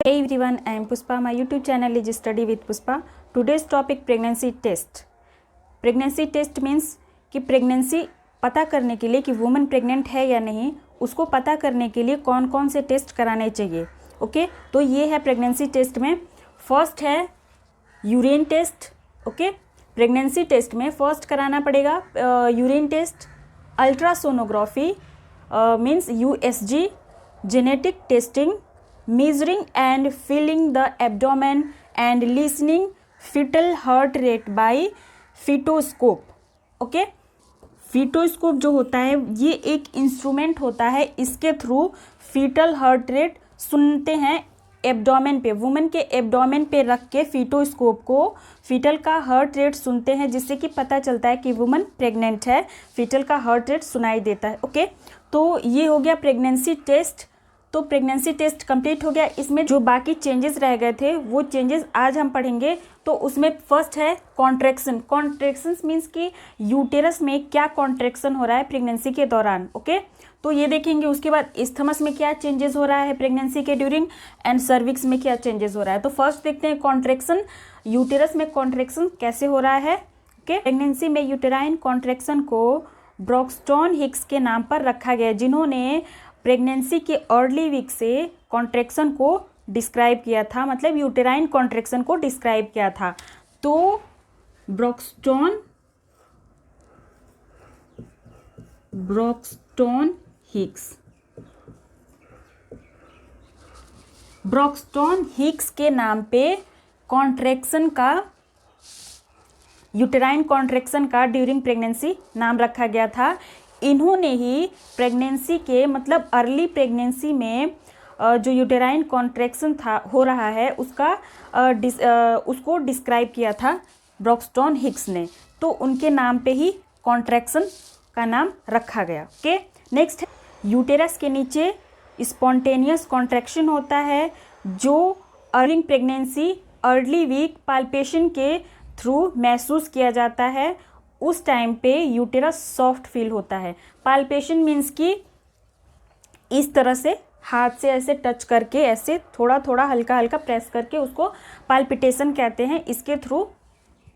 Hey everyone, I am Puspa. My YouTube channel is Study with Puspa. Today's topic pregnancy test. Pregnancy test means कि pregnancy पता करने के लिए कि woman pregnant है या नहीं, उसको पता करने के लिए कौन कौन से टेस्ट कराने चाहिए. ओके, तो ये है प्रेगनेंसी टेस्ट में. फर्स्ट है urine test. Okay, pregnancy test में फर्स्ट कराना पड़ेगा urine test, ultrasonography means USG, genetic testing, measuring and feeling the abdomen and listening fetal heart rate by fetoscope. Okay, fetoscope जो होता है ये एक इंस्ट्रूमेंट होता है, इसके थ्रू फीटल हार्ट रेट सुनते हैं एब्डोमेन पे. वुमेन के एब्डोमेन पे रख के फीटोस्कोप को फीटल का हार्ट रेट सुनते हैं, जिससे कि पता चलता है कि वुमन प्रेग्नेंट है. फीटल का हार्ट रेट सुनाई देता है. ओके, तो ये हो गया प्रेगनेंसी टेस्ट. तो प्रेगनेंसी टेस्ट कंप्लीट हो गया. इसमें जो बाकी चेंजेस रह गए थे वो चेंजेस आज हम पढ़ेंगे. तो उसमें फर्स्ट है कॉन्ट्रैक्शन. कॉन्ट्रैक्शंस मीन्स कि यूटेरस में क्या कॉन्ट्रैक्शन हो रहा है प्रेगनेंसी के दौरान. ओके, तो ये देखेंगे. उसके बाद इस्थमस में क्या चेंजेस हो रहा है प्रेगनेंसी के ड्यूरिंग, एंड सर्विक्स में क्या चेंजेस हो रहा है. तो फर्स्ट देखते हैं कॉन्ट्रैक्शन. यूटेरस में कॉन्ट्रैक्शन कैसे हो रहा है. ओके, प्रेगनेंसी में यूटेराइन कॉन्ट्रैक्शन को ब्रॉक्सटन हिक्स के नाम पर रखा गया, जिन्होंने प्रेगनेंसी के अर्ली वीक से कॉन्ट्रैक्शन को डिस्क्राइब किया था, मतलब यूटेराइन कॉन्ट्रैक्शन को डिस्क्राइब किया था. तो ब्रॉक्सटन हिक्स के नाम पे कॉन्ट्रैक्शन का, यूटेराइन कॉन्ट्रैक्शन का ड्यूरिंग प्रेगनेंसी नाम रखा गया था. इन्होंने ही प्रेगनेंसी के मतलब अर्ली प्रेगनेंसी में जो यूटेराइन कॉन्ट्रैक्शन था हो रहा है उसको डिस्क्राइब किया था ब्रॉक्सटन हिक्स ने. तो उनके नाम पे ही कॉन्ट्रैक्शन का नाम रखा गया. ओके, नेक्स्ट है यूटेरस के नीचे स्पॉन्टेनियस कॉन्ट्रैक्शन होता है, जो early pregnancy early week palpation के थ्रू महसूस किया जाता है. उस टाइम पे यूटेरस सॉफ्ट फील होता है. पाल्पेशन मीन्स कि इस तरह से हाथ से ऐसे टच करके, ऐसे थोड़ा थोड़ा हल्का हल्का प्रेस करके उसको पाल्पिटेशन कहते हैं. इसके थ्रू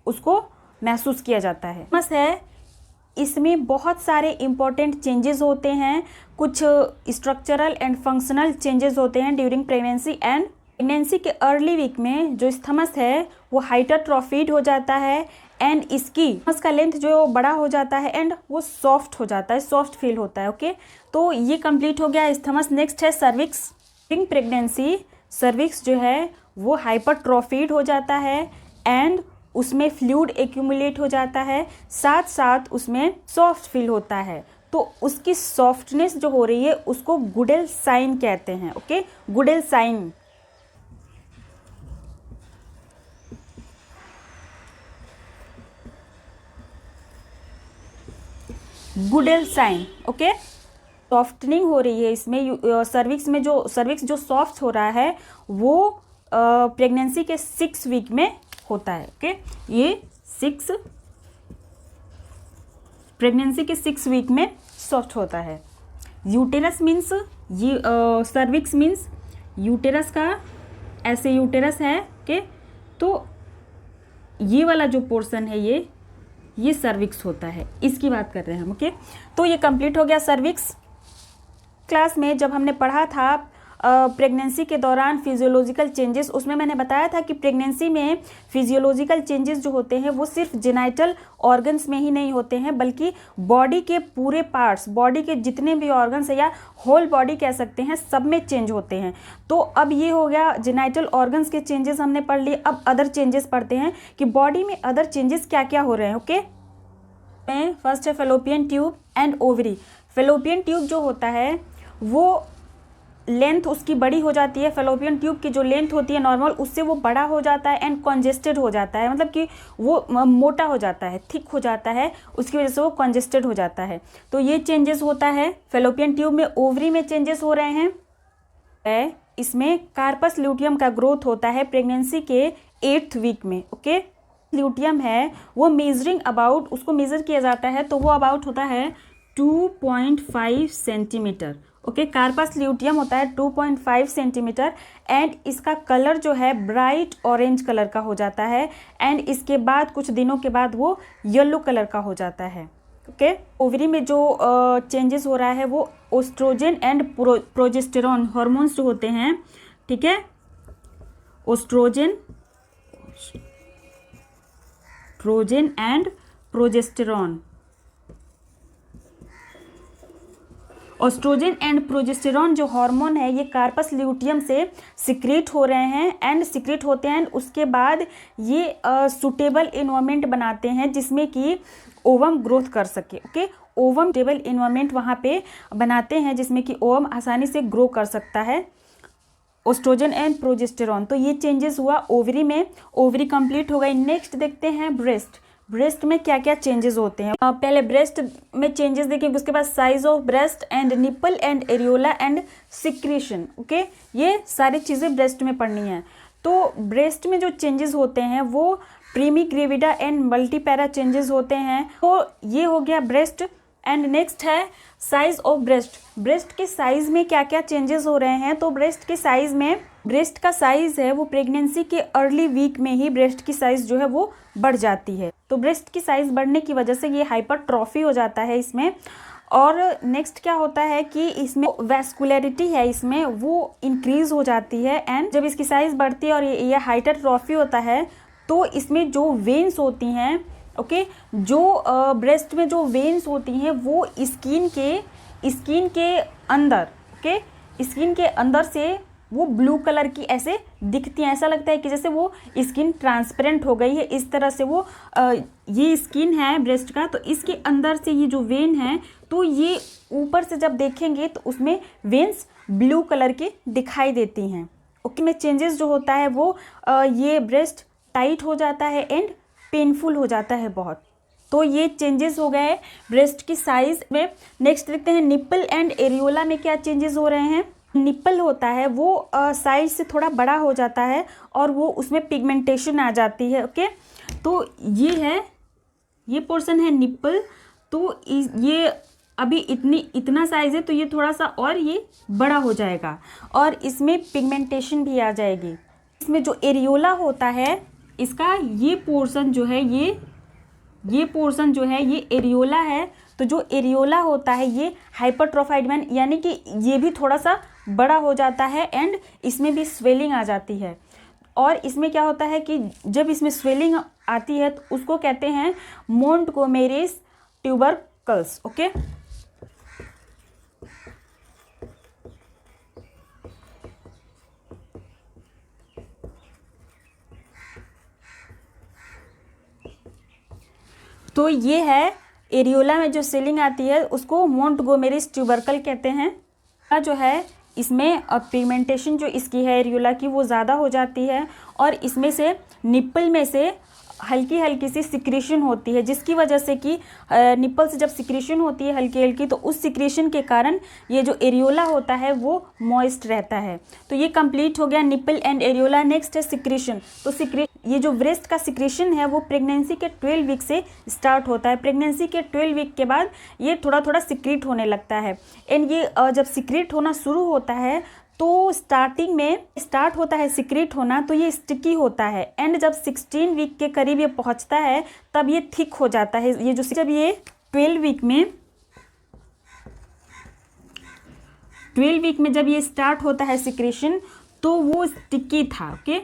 उसको महसूस किया जाता है. बस है, इसमें बहुत सारे इम्पोर्टेंट चेंजेस होते हैं. कुछ स्ट्रक्चरल एंड फंक्शनल चेंजेस होते हैं ड्यूरिंग प्रेगनेंसी एंड प्रेगनेंसी के अर्ली वीक में जो स्थमस है वो हाइपरट्रोफीड हो जाता है, एंड इसकी स्थमस का लेंथ जो बड़ा हो जाता है एंड वो सॉफ्ट हो जाता है, सॉफ्ट फील होता है. ओके, तो ये कंप्लीट हो गया स्थमस. नेक्स्ट है सर्विक्स. ड्यूरिंग प्रेगनेंसी सर्विक्स जो है वो हाइपरट्रोफीड हो जाता है एंड उसमें फ्लूइड एक्यूमुलेट हो जाता है, साथ साथ उसमें सॉफ्ट फील होता है. तो उसकी सॉफ्टनेस जो हो रही है उसको गुडेल साइन कहते हैं. Okay, Goodell sign. Goodell sign. Okay, softening हो रही है इसमें. सर्विक्स जो सॉफ्ट हो रहा है वो प्रेगनेंसी के 6 वीक में होता है. ओके, ये प्रेगनेंसी के 6 वीक में सॉफ्ट होता है. यूटेरस मीन्स ये सर्विक्स मीन्स यूटेरस का, ऐसे यूटेरस है. ओके, तो ये वाला जो पोर्शन है ये सर्विक्स होता है, इसकी बात कर रहे हैं हम. ओके, तो ये कंप्लीट हो गया सर्विक्स. क्लास में जब हमने पढ़ा था प्रेगनेंसी के दौरान फिजियोलॉजिकल चेंजेस, उसमें मैंने बताया था कि प्रेगनेंसी में फिजियोलॉजिकल चेंजेस जो होते हैं वो सिर्फ जेनाइटल ऑर्गन्स में ही नहीं होते हैं, बल्कि बॉडी के पूरे पार्ट्स, बॉडी के जितने भी ऑर्गन्स है या होल बॉडी कह सकते हैं, सब में चेंज होते हैं. तो अब ये हो गया जेनाइटल ऑर्गन्स के चेंजेस हमने पढ़ लिए. अब अदर चेंजेस पढ़ते हैं कि बॉडी में अदर चेंजेस क्या क्या हो रहे हैं. ओके, फर्स्ट है fallopian tube and ovary. Fallopian tube जो होता है वो लेंथ उसकी बड़ी हो जाती है. फेलोपियन ट्यूब की जो लेंथ होती है नॉर्मल, उससे वो बड़ा हो जाता है एंड कॉन्जेस्टेड हो जाता है, मतलब कि वो मोटा हो जाता है, थिक हो जाता है, उसकी वजह से वो कॉन्जेस्टेड हो जाता है. तो ये चेंजेस होता है फेलोपियन ट्यूब में. ओवरी में चेंजेस हो रहे हैं. इसमें कार्पस ल्यूटियम का ग्रोथ होता है प्रेगनेंसी के 8th वीक में. ओके, ल्यूटियम है वो मेजरिंग अबाउट, उसको मेजर किया जाता है तो वो अबाउट होता है 2.5 सेंटीमीटर. ओके, कार्पस ल्यूटियम होता है 2.5 सेंटीमीटर एंड इसका कलर जो है ब्राइट ऑरेंज कलर का हो जाता है एंड इसके बाद कुछ दिनों के बाद वो येलो कलर का हो जाता है। ओके, ओवरी में जो चेंजेस हो रहा है वो ओस्ट्रोजन एंड प्रोजेस्टेरॉन हार्मोन्स जो होते हैं, ठीक है, oestrogen and progesterone, oestrogen and progesterone जो हार्मोन है ये कार्पस ल्यूटियम से सिक्रीट हो रहे हैं एंड सिक्रीट होते हैं। उसके बाद ये सुटेबल इन्वायरमेंट बनाते हैं जिसमें कि ओवम ग्रोथ कर सके। ओके, ओवम टेबल इन्वायरमेंट वहाँ पे बनाते हैं जिसमें कि ओवम आसानी से ग्रो कर सकता है, ओस्ट्रोजन एंड प्रोजेस्टेरॉन। तो ये चेंजेस हुआ ओवरी में, ओवरी कंप्लीट हो गई। नेक्स्ट देखते हैं ब्रेस्ट। ब्रेस्ट में क्या क्या चेंजेस होते हैं। पहले ब्रेस्ट में चेंजेस देखेंगे, उसके बाद size of breast and nipple and areola and secretion. Okay, ये सारी चीज़ें ब्रेस्ट में पढ़नी है। तो ब्रेस्ट में जो चेंजेस होते हैं वो प्रीमी ग्रेविडा एंड मल्टीपैरा चेंजेस होते हैं। तो ये हो गया ब्रेस्ट। एंड नेक्स्ट है साइज ऑफ ब्रेस्ट। ब्रेस्ट के साइज में क्या क्या चेंजेस हो रहे हैं। तो ब्रेस्ट के साइज में, ब्रेस्ट का साइज है वो प्रेगनेंसी के अर्ली वीक में ही ब्रेस्ट की साइज जो है वो बढ़ जाती है। तो ब्रेस्ट की साइज बढ़ने की वजह से ये हाइपरट्रॉफी हो जाता है इसमें। और नेक्स्ट क्या होता है कि इसमें वैस्कुलरिटी है इसमें वो इंक्रीज हो जाती है एंड जब इसकी साइज बढ़ती है और ये हाइपरट्रॉफी होता है तो इसमें जो वेन्स होती हैं, ओके, जो ब्रेस्ट में जो वेन्स होती हैं वो स्किन के अंदर, ओके, स्किन के अंदर से वो ब्लू कलर की ऐसे दिखती हैं। ऐसा लगता है कि जैसे वो स्किन ट्रांसपेरेंट हो गई है। इस तरह से वो ये स्किन है ब्रेस्ट का, तो इसके अंदर से ये जो वेन है तो ये ऊपर से जब देखेंगे तो उसमें वेन्स ब्लू कलर की दिखाई देती हैं। ओके, में चेंजेस जो होता है वो ये ब्रेस्ट टाइट हो जाता है एंड पेनफुल हो जाता है बहुत। तो ये चेंजेस हो गए ब्रेस्ट की साइज में। नेक्स्ट देखते हैं निप्पल एंड एरियोला में क्या चेंजेस हो रहे हैं। निप्पल होता है वो साइज से थोड़ा बड़ा हो जाता है और वो उसमें पिगमेंटेशन आ जाती है। ओके, तो ये है, ये पोर्शन है निप्पल। तो ये अभी इतना साइज है तो ये थोड़ा सा और ये बड़ा हो जाएगा और इसमें पिगमेंटेशन भी आ जाएगी। इसमें जो एरियोला होता है इसका ये पोर्शन जो है, ये पोर्शन जो है ये एरियोला है। तो जो एरियोला होता है ये हाइपरट्रोफाइड मैन, यानी कि ये भी थोड़ा सा बड़ा हो जाता है एंड इसमें भी स्वेलिंग आ जाती है। और इसमें क्या होता है कि जब इसमें स्वेलिंग आती है तो उसको कहते हैं मोंटगोमेरीज ट्यूबरकल्स। ओके, तो ये है एरियोला में जो स्वेलिंग आती है उसको मोंटगोमेरीज ट्यूबरकल कहते हैं। जो है इसमें पिगमेंटेशन जो इसकी है एरियोला की वो ज़्यादा हो जाती है और इसमें से निप्पल में से हल्की हल्की सी सिक्रीशन होती है, जिसकी वजह से कि निप्पल से जब सिक्रीशन होती है हल्की हल्की तो उस सिक्रीशन के कारण ये जो एरियोला होता है वो मॉइस्ट रहता है। तो ये कंप्लीट हो गया निप्पल एंड एरियोला। नेक्स्ट है सिक्रीशन। तो ये जो ब्रेस्ट का सिक्रीशन है वो प्रेगनेंसी के 12 वीक से स्टार्ट होता है। प्रेगनेंसी के 12 वीक के बाद ये थोड़ा थोड़ा सिक्रीट होने लगता है एंड ये जब सिक्रीट होना शुरू होता है तो स्टार्टिंग में स्टार्ट होता है सिक्रीट होना तो ये स्टिकी होता है एंड जब 16 वीक के करीब ये पहुंचता है तब ये थिक हो जाता है। ये जो जब ये 12 वीक में जब ये स्टार्ट होता है सिक्रेशन तो वो स्टिकी था। ओके,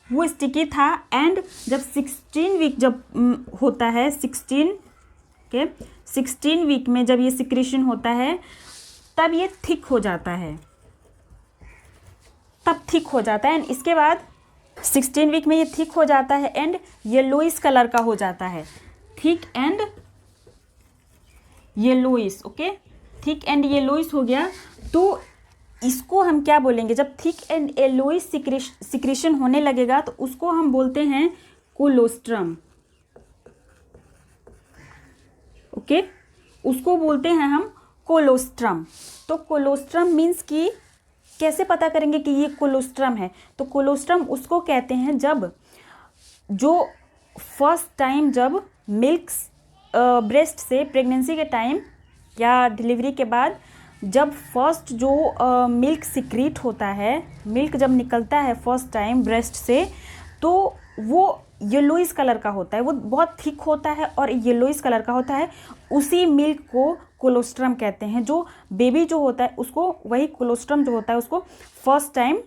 वो स्टिकी था एंड जब 16 वीक जब होता है 16 वीक में जब ये सिक्रेशन होता है तब ये थिक हो जाता है, एंड इसके बाद 16 वीक में ये थिक हो जाता है एंड येलोइश कलर का हो जाता है। Thick and yellowish. Okay, thick and yellowish हो गया तो इसको हम क्या बोलेंगे, जब थिक एंड येलोइश सिक्रेशन होने लगेगा तो उसको हम बोलते हैं कोलोस्ट्रम। ओके, उसको बोलते हैं हम कोलोस्ट्रम। तो कोलोस्ट्रम मीन्स कि कैसे पता करेंगे कि ये कोलोस्ट्रम है। तो कोलोस्ट्रम उसको कहते हैं जब जो फर्स्ट टाइम जब मिल्क ब्रेस्ट से प्रेगनेंसी के टाइम या डिलीवरी के बाद जब फर्स्ट जो मिल्क सिक्रीट होता है, मिल्क जब निकलता है फर्स्ट टाइम ब्रेस्ट से, तो वो येलोइश कलर का होता है, वो बहुत थिक होता है और येलोइश कलर का होता है। उसी मिल्क को कोलोस्ट्रम कहते हैं। जो बेबी जो होता है उसको, वही कोलोस्ट्रम जो होता है उसको फर्स्ट टाइम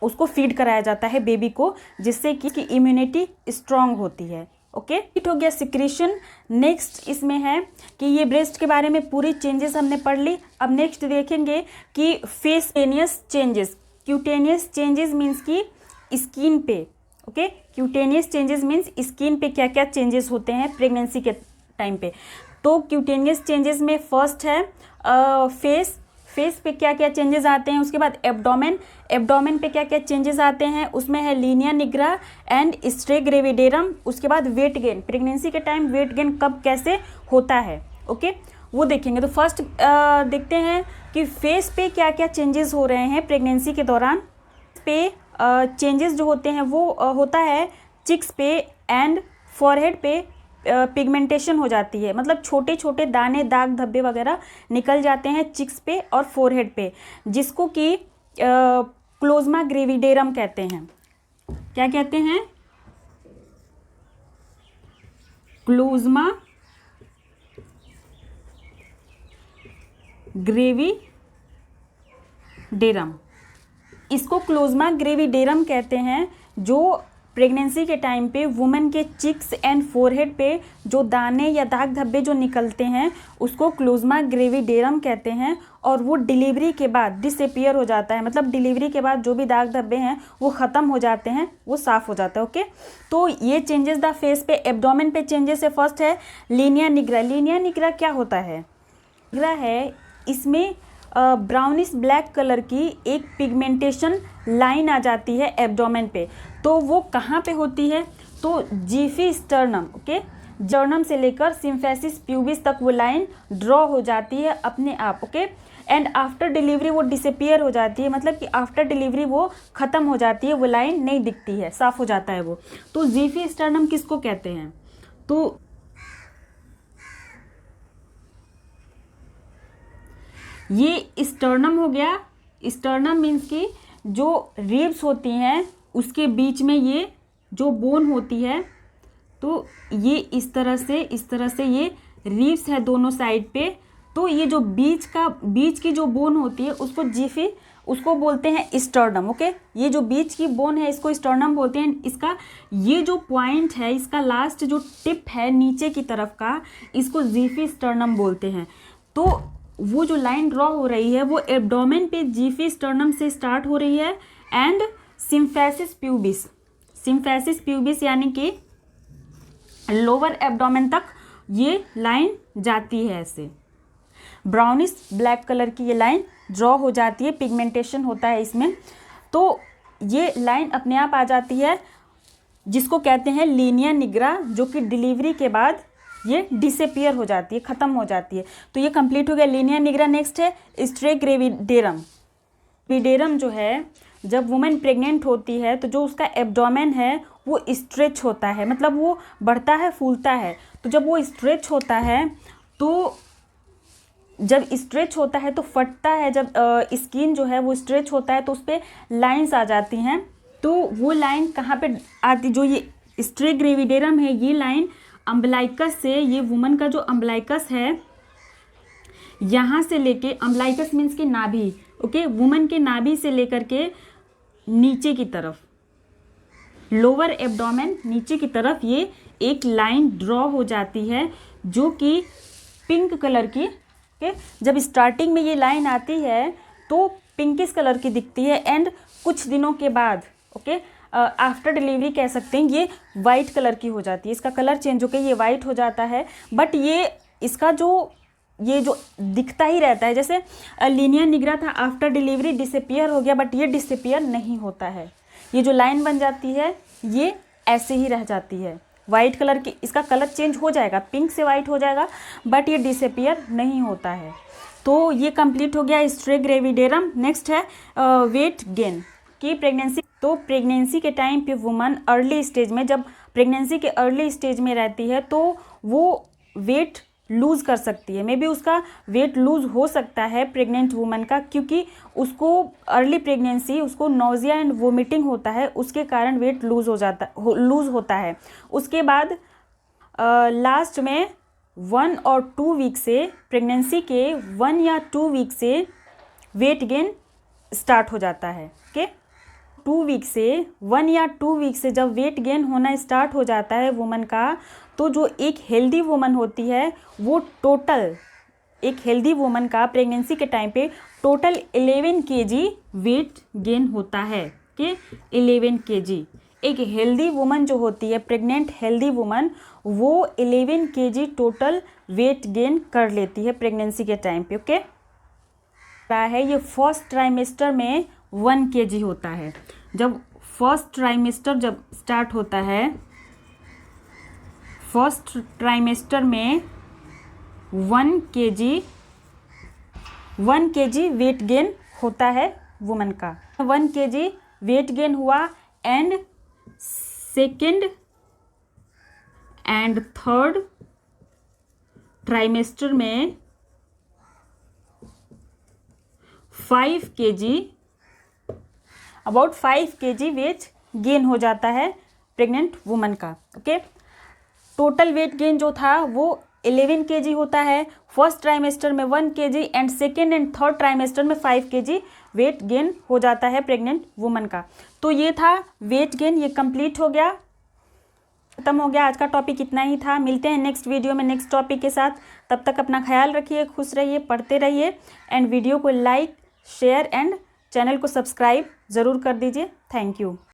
उसको फीड कराया जाता है बेबी को, जिससे कि इम्यूनिटी स्ट्रांग होती है। ओके, इट हो गया सिक्रीशन। नेक्स्ट इसमें है कि ये ब्रेस्ट के बारे में पूरी चेंजेस हमने पढ़ ली। अब नेक्स्ट देखेंगे कि फेसटेनियस चेंजेस। क्यूटेनियस चेंजेस मीन्स की स्किन पे, okay, cutaneous changes means skin पे क्या क्या चेंजेस होते हैं प्रेगनेंसी के टाइम पे। तो क्यूटेनियस चेंजेस में फर्स्ट है फेस पे क्या क्या चेंजेस आते हैं। उसके बाद एब्डोमेन पे क्या क्या चेंजेस आते हैं, उसमें है Linnaea nigra and stray gravidarum. उसके बाद वेट गेन, प्रेगनेंसी के टाइम वेट गेन कब कैसे होता है, ओके, वो देखेंगे। तो फर्स्ट देखते हैं कि फेस पे क्या क्या चेंजेस हो रहे हैं प्रेगनेंसी के दौरान। पे चेंजेस जो होते हैं वो होता है चिक्स पे एंड फॉरहेड पे पिगमेंटेशन हो जाती है, मतलब छोटे छोटे दाने, दाग धब्बे वगैरह निकल जाते हैं चिक्स पे और फोरहेड पे, जिसको कि क्लोज्मा ग्रेविडेरम कहते हैं। क्या कहते हैं? क्लोज्मा ग्रेविडेरम, इसको क्लोज्मा ग्रेविडेरम कहते हैं। जो प्रेगनेंसी के टाइम पे वुमेन के चिक्स एंड फोरहेड पे जो दाने या दाग धब्बे जो निकलते हैं उसको क्लोज्मा ग्रेविडेरम कहते हैं, और वो डिलीवरी के बाद डिसअपीयर हो जाता है, मतलब डिलीवरी के बाद जो भी दाग धब्बे हैं वो ख़त्म हो जाते हैं, वो साफ़ हो जाता है। ओके, तो ये चेंजेस द फेस पे। एब्डोमेन पे चेंजेस है, फर्स्ट है लीनिया निग्रा। लीनिया निग्रा क्या होता है? निग्रा है, इसमें ब्राउनिश ब्लैक कलर की एक पिगमेंटेशन लाइन आ जाती है एब्डोमेन पे। तो वो कहाँ पे होती है? तो जीफी स्टर्नम, ओके, जर्नम से लेकर सिम्फेसिस प्यूबिस तक वो लाइन ड्रॉ हो जाती है अपने आप, ओके। एंड आफ्टर डिलीवरी वो डिसअपीयर हो जाती है, मतलब कि आफ्टर डिलीवरी वो ख़त्म हो जाती है, वो लाइन नहीं दिखती है, साफ़ हो जाता है वो। तो जीफी स्टर्नम किसको कहते हैं? तो ये स्टर्नम हो गया। स्टर्नम मीन्स की जो रिब्स होती हैं उसके बीच में ये जो बोन होती है, तो ये इस तरह से ये रिब्स है दोनों साइड पे। तो ये जो बीच की जो बोन होती है उसको बोलते हैं स्टर्नम, ओके। ये जो बीच की बोन है इसको स्टर्नम बोलते हैं। इसका ये जो पॉइंट है, इसका लास्ट जो टिप है नीचे की तरफ का, इसको जीफी स्टर्नम बोलते हैं। तो वो जो लाइन ड्रॉ हो रही है वो एब्डोमेन पे जीफी स्टर्नम से स्टार्ट हो रही है एंड सिम्फेसिस प्यूबिस यानी कि लोअर एब्डोमेन तक ये लाइन जाती है। ऐसे ब्राउनिश ब्लैक कलर की ये लाइन ड्रॉ हो जाती है, पिगमेंटेशन होता है इसमें। तो ये लाइन अपने आप आ जाती है, जिसको कहते हैं लीनिया निग्रा, जो कि डिलीवरी के बाद ये डिसअपीयर हो जाती है, ख़त्म हो जाती है। तो ये कंप्लीट हो गया लीनिया निग्रा। नेक्स्ट है स्ट्रे ग्रेविडेरम। ग्रेविडेरम जो है, जब वुमेन प्रेग्नेंट होती है तो जो उसका एब्डोमेन है वो स्ट्रेच होता है, मतलब वो बढ़ता है, फूलता है। तो जब वो स्ट्रेच होता है तो जब स्ट्रेच होता है तो फटता है। जब स्किन जो है वो स्ट्रेच होता है तो उस पर लाइन्स आ जाती हैं। तो वो लाइन कहाँ पे आती? जो ये स्ट्रे ग्रेविडेरम है, ये लाइन अम्बलाइकस से, ये वुमन का जो अम्बलाइकस है यहाँ से लेके, अम्बलाइकस मीन्स की नाभि, ओके, वुमन के नाभि से लेकर के नीचे की तरफ, लोअर एब्डोमेन नीचे की तरफ, ये एक लाइन ड्रॉ हो जाती है जो कि पिंक कलर की, ओके। जब स्टार्टिंग में ये लाइन आती है तो पिंकिश कलर की दिखती है एंड कुछ दिनों के बाद, ओके, आफ्टर डिलीवरी कह सकते हैं, ये वाइट कलर की हो जाती है। इसका कलर चेंज होकर ये वाइट हो जाता है। बट ये इसका ये जो दिखता ही रहता है, जैसे लीनिया निग्रा था, आफ्टर डिलीवरी डिसअपीयर हो गया, बट ये डिसअपीयर नहीं होता है। ये जो लाइन बन जाती है ये ऐसे ही रह जाती है, वाइट कलर की। इसका कलर चेंज हो जाएगा, पिंक से वाइट हो जाएगा, बट ये डिसअपीयर नहीं होता है। तो ये कंप्लीट हो गया स्ट्रे ग्रेविडेरम। नेक्स्ट है वेट गेन की प्रेगनेंसी। तो प्रेगनेंसी के टाइम पे वुमन अर्ली स्टेज में, जब प्रेगनेंसी के अर्ली स्टेज में रहती है तो वो वेट लूज़ कर सकती है। मे बी उसका वेट लूज़ हो सकता है प्रेग्नेंट वुमन का, क्योंकि उसको अर्ली प्रेगनेंसी उसको नोज़िया एंड वोमिटिंग होता है, उसके कारण वेट लूज़ होता है। उसके बाद लास्ट में 1 और 2 वीक से, प्रेगनेंसी के 1 या 2 वीक से वेट गेन स्टार्ट हो जाता है। ओके, 2 वीक से 1 या 2 वीक से जब वेट गेन होना स्टार्ट हो जाता है वुमन का, तो जो एक हेल्दी वुमन होती है वो टोटल, एक हेल्दी वुमन का प्रेगनेंसी के टाइम पे टोटल 11 kg वेट गेन होता है। कि 11 kg एक हेल्दी वुमन जो होती है, प्रेग्नेंट हेल्दी वुमन, वो 11 kg टोटल वेट गेन कर लेती है प्रेगनेंसी के टाइम पे। ओके, है ये फर्स्ट ट्राइमेस्टर में 1 kg होता है। जब फर्स्ट ट्राइमेस्टर जब स्टार्ट होता है, फर्स्ट ट्राइमेस्टर में 1 kg वेट गेन होता है वुमन का। 1 kg वेट गेन हुआ and second and third trimester में 5 kg, about 5 kg weight gain हो जाता है प्रेग्नेंट वुमन का। ओके, टोटल वेट गेन जो था वो 11 kg होता है, फर्स्ट ट्राइमेस्टर में 1 kg and second and third trimester में 5 kg वेट गेन हो जाता है प्रेग्नेंट वुमन का। तो ये था वेट गेन, ये कंप्लीट हो गया, खत्म हो गया। आज का टॉपिक इतना ही था। मिलते हैं नेक्स्ट वीडियो में नेक्स्ट टॉपिक के साथ। तब तक अपना ख्याल रखिए, खुश रहिए, पढ़ते रहिए एंड वीडियो को लाइक, शेयर एंड चैनल को सब्सक्राइब ज़रूर कर दीजिए। Thank you.